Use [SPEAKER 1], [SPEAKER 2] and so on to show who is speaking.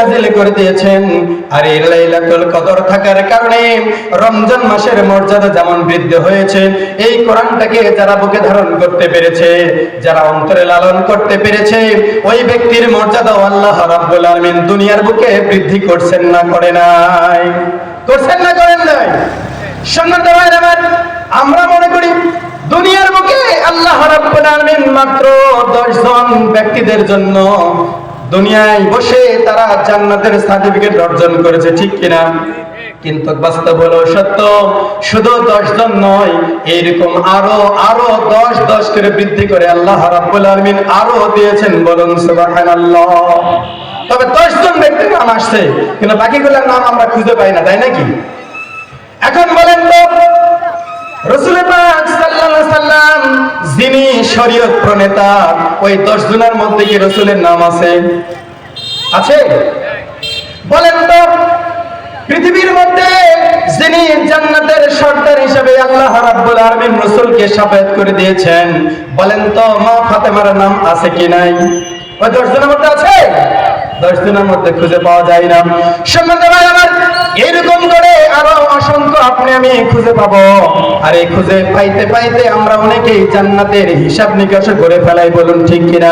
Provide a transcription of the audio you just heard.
[SPEAKER 1] নাযিল করে দিয়েছেন। আর এই লাইলাতুল কদর থাকার কারণে রমজান মাসের মর্যাদা যেমন বৃদ্ধি হয়েছে, এই কোরআনটাকে যারা বুকে ধারণ করতে পেরেছে, যারা অন্তরে লালন করতে পেরেছে, ওই ব্যক্তির মর্যাদাও আল্লাহ রাব্বুল আলামিন দুনিয়ার বুকে বৃদ্ধি করছেন না করে নাই? করছেন না করেন নাই? সম্মানিত ভাইরা আমার, আমরা মনে করি দুনিয়ার বুকে আল্লাহ রাব্বুল আলামিন মাত্র 10 জন ব্যক্তিদের জন্য দুনিয়ায় বসে তারা জান্নাতের সার্টিফিকেট অর্জন করেছে, ঠিক কিনা? কিন্তু বাস্তব হলো সত্য, শুধু 10 জন নয়, এইরকম আরো 10 করে বৃদ্ধি করে আল্লাহ রাব্বুল আলামিন আরো দিয়েছেন। বলুন সুবহানাল্লাহ। তবে 10 জন ব্যক্তির নাম আসছে, কিন্তু বাকিগুলোর নাম আমরা খুঁজে পাই না, তাই নাকি? এখন বলেন তো, রাসূল পাক সাল্লাল্লাহু আলাইহি সাল্লাম যিনি শরীয়ত প্রণেতা, ওই 10 জনের মধ্যে কি রাসূলের নাম আছে? আছে? বলেন তো, পৃথিবীর মধ্যে যিনি জান্নাতের সর্দার হিসেবে আল্লাহ রাব্বুল আলামিন রাসূলকে শাফায়াত করে দিয়েছেন, বলেন তো মা ফাতেমার নাম আছে কি নাই? ওই 10 জনের মধ্যে আছে? 10 জনের মধ্যে খুঁজে পাওয়া যায় না। সম্মানিত ভাই আমার, এরকম করে আরো অসংখ্য আপনি আমি খুঁজে পাবো। আর এই খুঁজে পাইতে পাইতে আমরা অনেকেই জান্নাতের হিসাব নিকাশ করে ফেলাই, বলুন ঠিক কিনা?